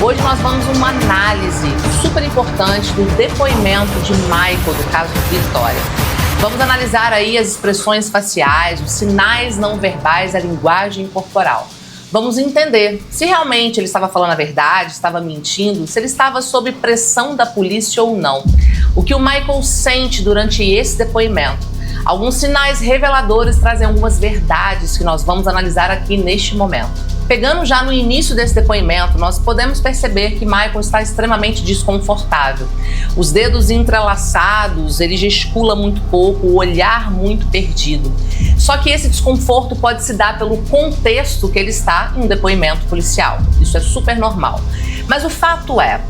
Hoje nós vamos uma análise super importante do depoimento de Michael do caso Vitória. Vamos analisar aí as expressões faciais, os sinais não verbais, a linguagem corporal. Vamos entender se realmente ele estava falando a verdade, estava mentindo, se ele estava sob pressão da polícia ou não. O que o Michael sente durante esse depoimento. Alguns sinais reveladores trazem algumas verdades que nós vamos analisar aqui neste momento. Pegando já no início desse depoimento, nós podemos perceber que Michael está extremamente desconfortável. Os dedos entrelaçados, ele gesticula muito pouco, o olhar muito perdido. Só que esse desconforto pode se dar pelo contexto que ele está em um depoimento policial. Isso é super normal. Mas o fato é,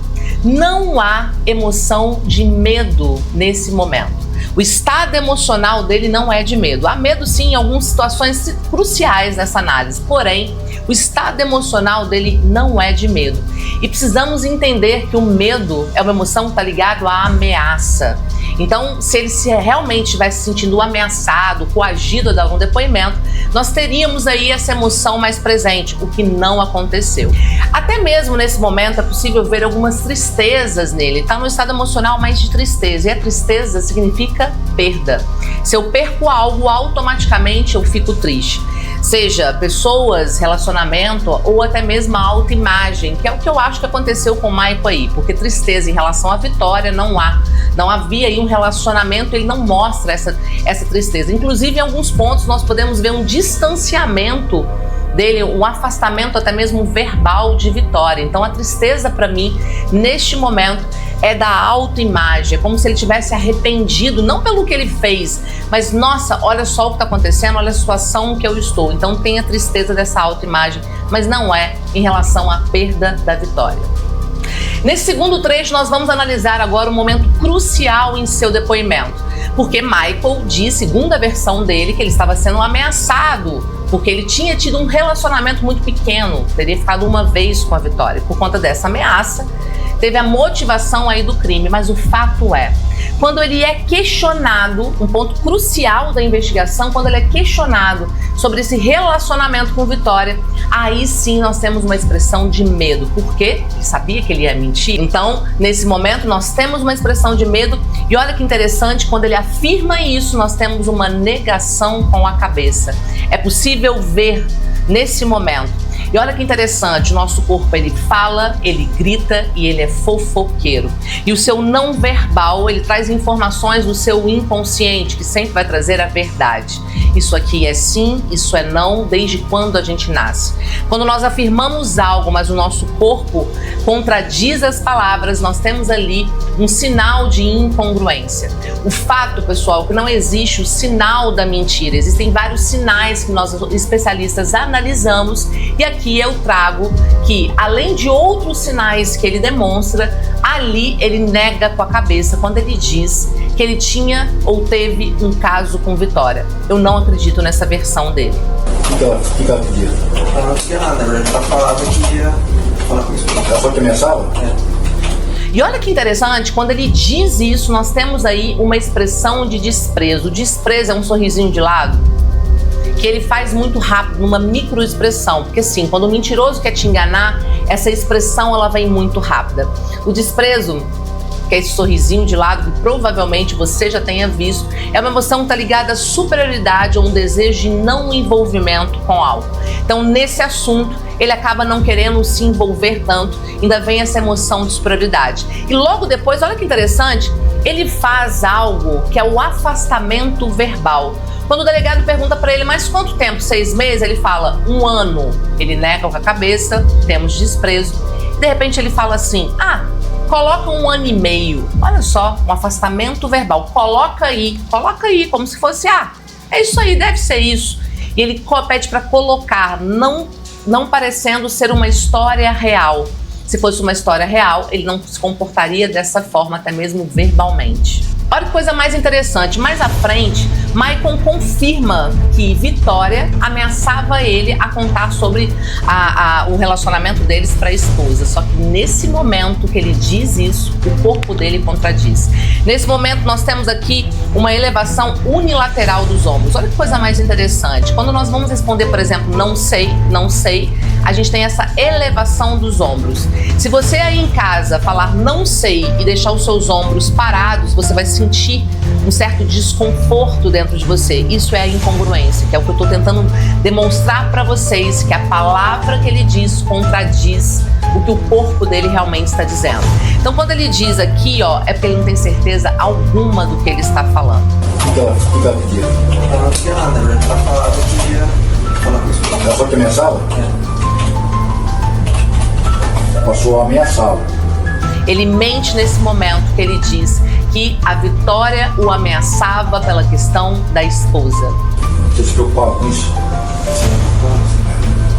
não há emoção de medo nesse momento. O estado emocional dele não é de medo. Há medo sim em algumas situações cruciais nessa análise, porém, o estado emocional dele não é de medo. E precisamos entender que o medo é uma emoção que está ligada à ameaça. Então, se ele realmente estivesse se sentindo ameaçado, coagido a dar um depoimento, nós teríamos aí essa emoção mais presente, o que não aconteceu. Até mesmo nesse momento é possível ver algumas tristezas nele. Está no estado emocional mais de tristeza, e a tristeza significa perda. Se eu perco algo, automaticamente eu fico triste. Seja pessoas, relacionamento ou até mesmo a autoimagem, que é o que eu acho que aconteceu com o Michael aí, porque tristeza em relação à Vitória não há. Não havia aí um relacionamento, ele não mostra essa tristeza. Inclusive, em alguns pontos, nós podemos ver um distanciamento dele, um afastamento até mesmo verbal de Vitória. Então, a tristeza para mim, neste momento, é da autoimagem. É como se ele tivesse arrependido, não pelo que ele fez, mas, nossa, olha só o que está acontecendo, olha a situação que eu estou. Então, tem a tristeza dessa autoimagem, mas não é em relação à perda da Vitória. Nesse segundo trecho, nós vamos analisar agora um momento crucial em seu depoimento, porque Michael diz, segundo a versão dele, que ele estava sendo ameaçado, porque ele tinha tido um relacionamento muito pequeno, teria ficado uma vez com a Vitória. Por conta dessa ameaça, teve a motivação aí do crime, mas o fato é, quando ele é questionado, um ponto crucial da investigação, quando ele é questionado sobre esse relacionamento com Vitória, aí sim nós temos uma expressão de medo. Por quê? Ele sabia que ele ia mentir. Então, nesse momento, nós temos uma expressão de medo e olha que interessante, quando ele afirma isso, nós temos uma negação com a cabeça. É possível ver nesse momento. E olha que interessante, o nosso corpo ele fala, ele grita e ele é fofoqueiro. E o seu não verbal, ele traz informações do seu inconsciente, que sempre vai trazer a verdade. Isso aqui é sim, isso é não, desde quando a gente nasce. Quando nós afirmamos algo, mas o nosso corpo contradiz as palavras, nós temos ali um sinal de incongruência. O fato, pessoal, que não existe o sinal da mentira. Existem vários sinais que nós especialistas analisamos e aqui eu trago que, além de outros sinais que ele demonstra, ali ele nega com a cabeça quando ele diz que ele tinha ou teve um caso com Vitória. Eu não acredito nessa versão dele. O que ela pedia? Ela não tinha nada, ela só falava que ia falar com isso. Ela só te ameaçava? É. E olha que interessante, quando ele diz isso, nós temos aí uma expressão de desprezo. O desprezo é um sorrisinho de lado que ele faz muito rápido, numa microexpressão, porque sim, quando o mentiroso quer te enganar, essa expressão ela vem muito rápida. O desprezo, que é esse sorrisinho de lado que provavelmente você já tenha visto, é uma emoção que está ligada à superioridade ou um desejo de não envolvimento com algo. Então, nesse assunto, ele acaba não querendo se envolver tanto, ainda vem essa emoção de superioridade. E logo depois, olha que interessante, ele faz algo que é o afastamento verbal. Quando o delegado pergunta para ele, mas quanto tempo? 6 meses? Ele fala, 1 ano. Ele nega com a cabeça, temos desprezo. De repente ele fala assim, coloca 1 ano e meio. Olha só, um afastamento verbal. Coloca aí, como se fosse, é isso aí, deve ser isso. E ele pede para colocar, não parecendo ser uma história real. Se fosse uma história real, ele não se comportaria dessa forma, até mesmo verbalmente. Olha que coisa mais interessante, mais à frente, Maicon confirma que Vitória ameaçava ele a contar sobre o relacionamento deles para a esposa. Só que nesse momento que ele diz isso, o corpo dele contradiz. Nesse momento nós temos aqui uma elevação unilateral dos ombros. Olha que coisa mais interessante. Quando nós vamos responder, por exemplo, não sei, a gente tem essa elevação dos ombros. Se você aí em casa falar não sei e deixar os seus ombros parados, você vai sentir um certo desconforto dentro de você. Isso é a incongruência, que é o que eu estou tentando demonstrar para vocês, que a palavra que ele diz contradiz o que o corpo dele realmente está dizendo. Então, quando ele diz aqui, ó, é porque ele não tem certeza alguma do que ele está falando. Fica pedindo. Eu não tinha nada, né? Já tá falado que ia falar com isso. Ela só te ameaçava? Passou a ameaçá-lo. Ele mente nesse momento que ele diz que a Vitória o ameaçava pela questão da esposa. Você se preocupava com isso?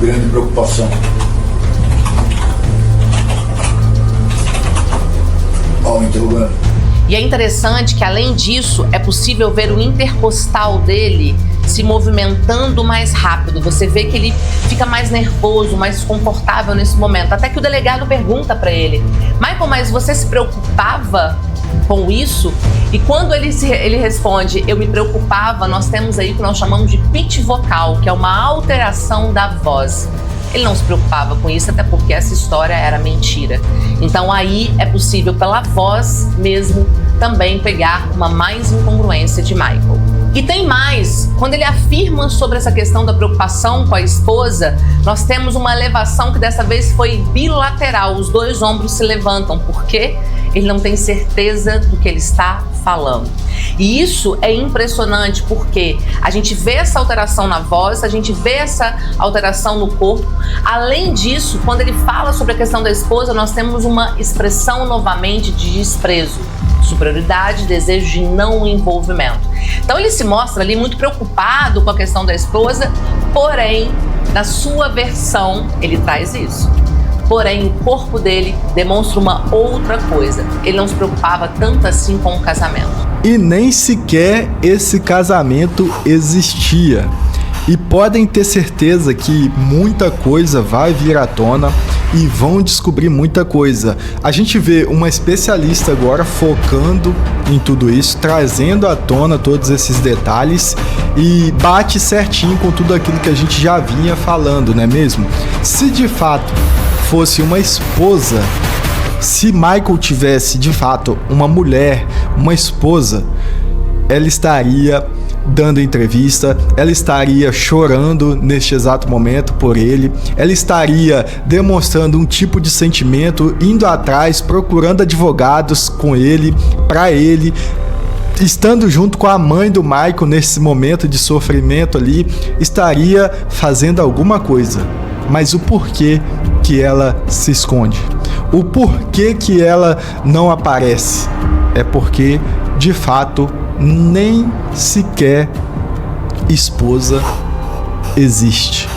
Grande preocupação. Ó, interrogando. E é interessante que, além disso, é possível ver o intercostal dele se movimentando mais rápido. Você vê que ele fica mais nervoso, mais desconfortável nesse momento. Até que o delegado pergunta para ele: Maicon, mas você se preocupava com isso? E quando ele responde, eu me preocupava, nós temos aí o que nós chamamos de pitch vocal, que é uma alteração da voz. Ele não se preocupava com isso, até porque essa história era mentira. Então aí é possível, pela voz mesmo, também pegar uma mais incongruência de Michael. E tem mais, quando ele afirma sobre essa questão da preocupação com a esposa, nós temos uma elevação que dessa vez foi bilateral, os dois ombros se levantam, porque ele não tem certeza do que ele está falando. E isso é impressionante porque a gente vê essa alteração na voz, a gente vê essa alteração no corpo. Além disso, quando ele fala sobre a questão da esposa, nós temos uma expressão novamente de desprezo, superioridade, desejo de não envolvimento. Então ele se mostra ali muito preocupado com a questão da esposa, porém, na sua versão, ele traz isso. Porém, o corpo dele demonstra uma outra coisa. Ele não se preocupava tanto assim com o casamento. E nem sequer esse casamento existia. E podem ter certeza que muita coisa vai vir à tona e vão descobrir muita coisa. A gente vê uma especialista agora focando em tudo isso, trazendo à tona todos esses detalhes e bate certinho com tudo aquilo que a gente já vinha falando, não é mesmo? Se de fato fosse uma esposa, se Michael tivesse de fato uma mulher, uma esposa, ela estaria dando entrevista, ela estaria chorando neste exato momento por ele, ela estaria demonstrando um tipo de sentimento, indo atrás, procurando advogados com ele, para ele, estando junto com a mãe do Michael nesse momento de sofrimento ali, estaria fazendo alguma coisa. Mas o porquê que ela se esconde? O porquê que ela não aparece? É porque, de fato, nem sequer esposa existe.